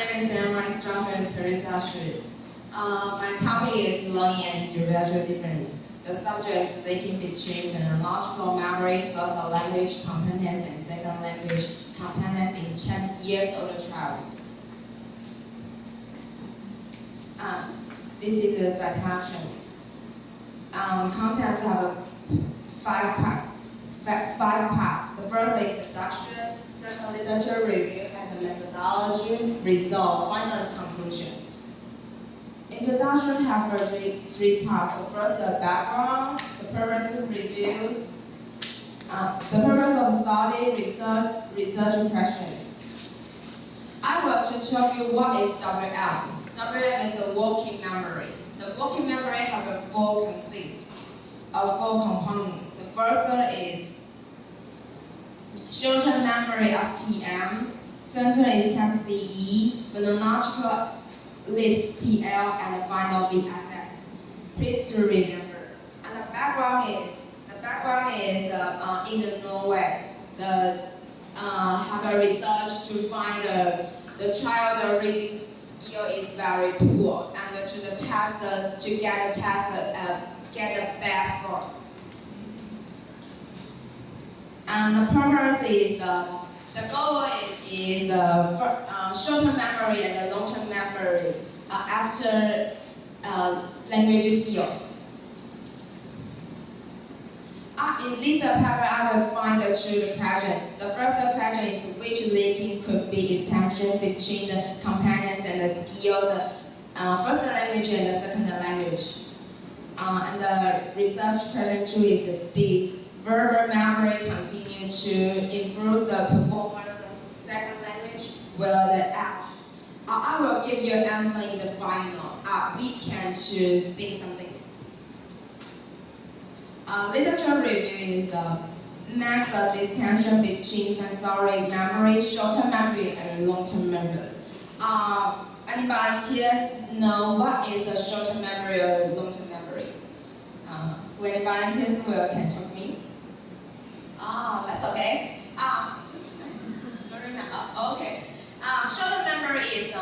name is my instructor, Teresa Shi. My topic is learning and individual difference. The subject is linking between phonological memory, first language competence, and second language competence in 10 years old child. This is the citations. Contents have five parts. The first is introduction, second literature review, and the methodology, result, final conclusions. Introduction have three parts. The first is background, the purpose of reviews, the purpose of study, research questions. I will to tell you what is WM. WM is a working memory. The working memory have consists of four components. The first is short-term memory STM, center is CE, phonological lips PL, and the final VSS. Please to remember. And the background is in the Norway. Have a research to find the child reading skill is very poor, and to the test to get the best scores. And the purpose is the goal is the short-term memory and the long-term memory after language skills. In this paper, I will find the two questions. The first question is which linking could be extension between the competence and the skills, first language and the second language. And the research question two is this. Verbal memory continue to improve the performance of second language well the edge. I will give you an answer in the final. We can choose some things. Literature review is makes a distinction between sensory memory, short-term memory, and long-term memory. Any volunteers know what is a short-term memory or long-term memory? When volunteers can talk to me. That's okay. Marina, okay. Short-term memory is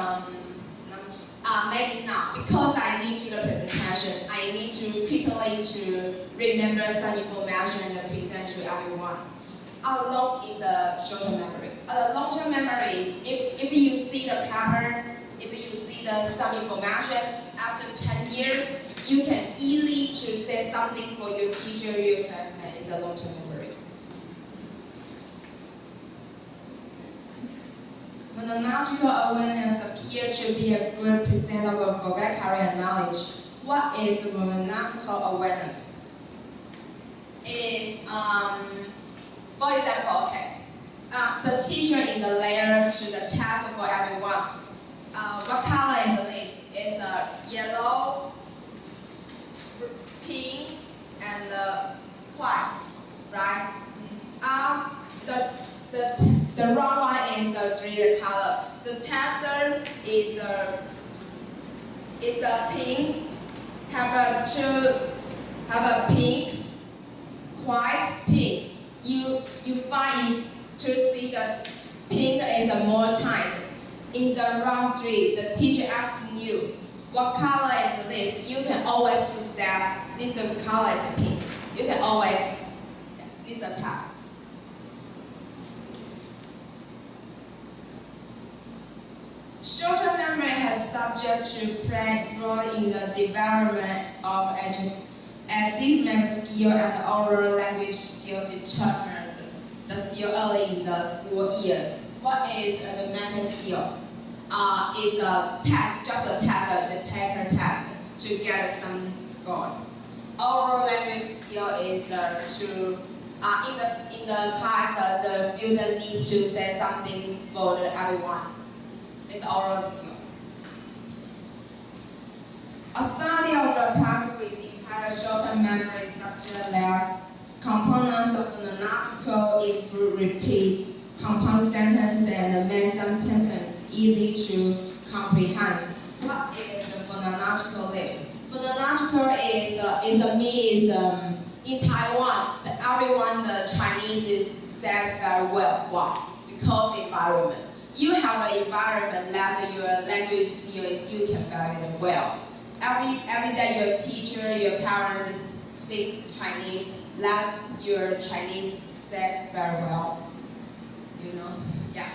maybe not, because I need to the presentation. I need to quickly to remember some information and present to everyone. Long is a short-term memory. The long-term memory is if you see the pattern, if you see some information after 10 years, you can easily to say something for your teacher, your classmate. It's a long-term memory. Phonological awareness appears to be a good percent of vocabulary and knowledge. What is phonological awareness? Is for example, the teacher in the layer to the test for everyone. What color is the list? It's yellow, pink, and white, right? The wrong one is the three color. The tester is a pink, have a pink, white, pink. You find to see the pink is more times. In the round 3, the teacher asking you what color is this. You can always to say this color is pink. You can always this a task. Short-term memory has subject to play role in the development of academic skill and oral language skill determines the skill early in the school years. What is the mental skill? It's a test, just a test, the paper test to get some scores. Oral language skill is in the class the student need to say something for everyone. It's oral skill. A study of the pathways impaired short-term memory suggests that components of phonological improve repeat, compound sentence, and make some sentence easy to comprehend. What is the phonological list? Phonological is in Taiwan, everyone the Chinese says very well. Why? Because the environment. you have an environment that your language skill you can build it well. Every day your teacher, your parents speak Chinese, let your Chinese set very well. You know, yeah.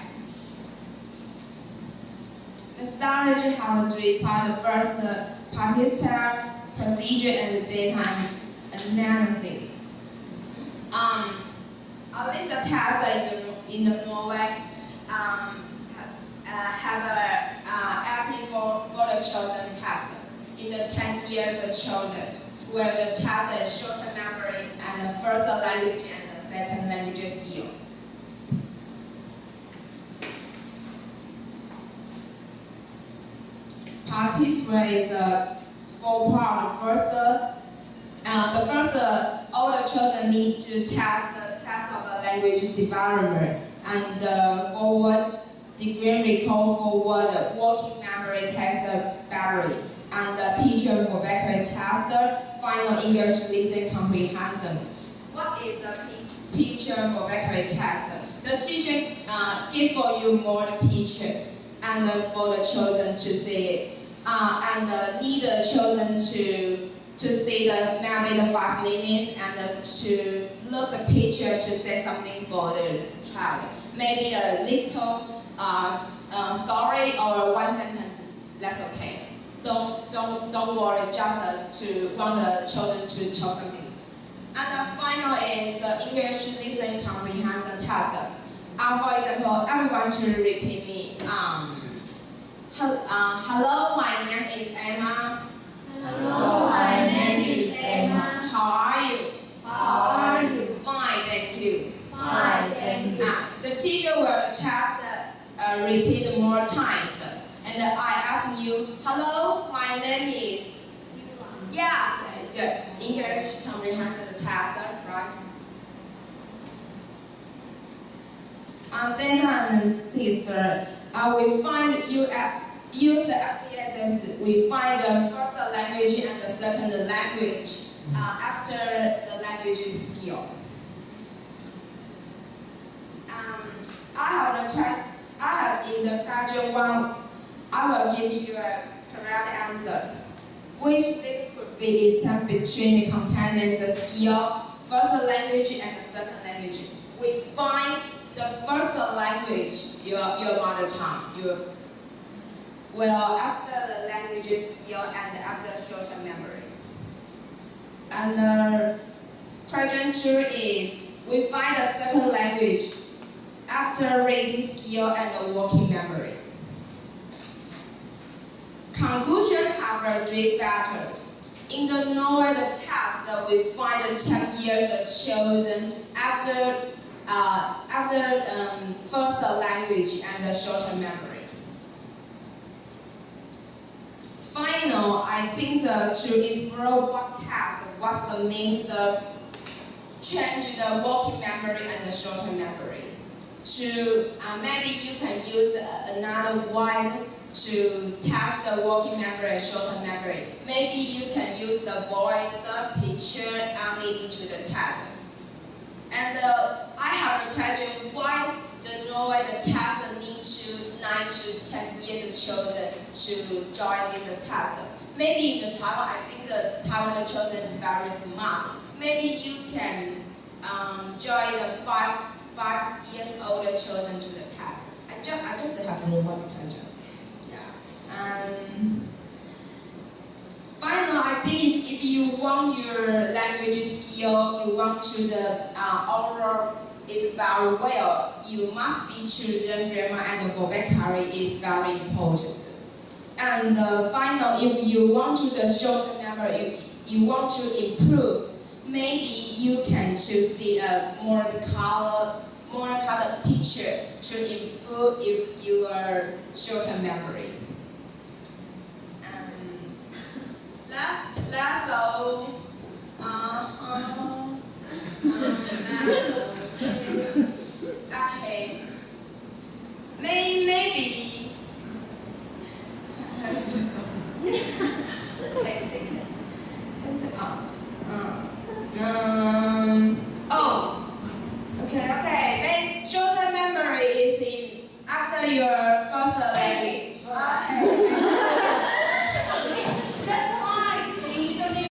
The strategy have three parts. The first, participant, procedure, and data analysis. At least the test in the Norway have active for the children test in the 10 years of children, where the test is short memory and the first language and the second language skill. Participant is a 4-part. The first, all the children need to test the test of the language development and forward degree recall forward working memory test battery and the picture vocabulary test final English listening comprehension. What is the picture vocabulary test? The teacher give for you more picture and for the children to see it. And need the children to see maybe the 5 minutes and to look the picture to say something for the child. Maybe a little story or one sentence. That's okay. Don't worry. Just to want the children to talk something. And the final is the English listening comprehension test. For example, everyone to repeat me. Hello, my name is Emma. Hello, my name is Emma. How are you? How are you? Fine, thank you. Fine, thank you. The teacher will test repeat more times. And I ask you, hello, my name is. Yes, the English comprehension test, right? Data analysis. We find use the SPSS. We find the first language and the second language after the language skill. I have in the question one. I will give you a correct answer. Which link could be established between the components, the skill, first language and the second language? We find the first language, your mother tongue, after the language skill and after short-term memory. And the question 2 is, we find the second language after reading skill and the working memory. Conclusion have 3 factors. In the Norway test, we find the 10 years chosen after first language and the short-term memory. Final, I think to explore what's the means to change the working memory and the short-term memory. Maybe you can use another way to test the working memory and short-term memory. Maybe you can use the voice, the picture, leading to the test. And I have a question, why the Norway test needs 9 to 10 years children to join this test? Maybe in the Taiwan, I think the Taiwan children is very smart. Maybe you can join the 5 years older children to the test. I just have one question. Finally, I think if you want your language skill, you want to the oral is very well, you must be children grammar and vocabulary is very important. And finally, if you want to the short memory, you want to improve, maybe you can choose the more color picture to improve your short memory.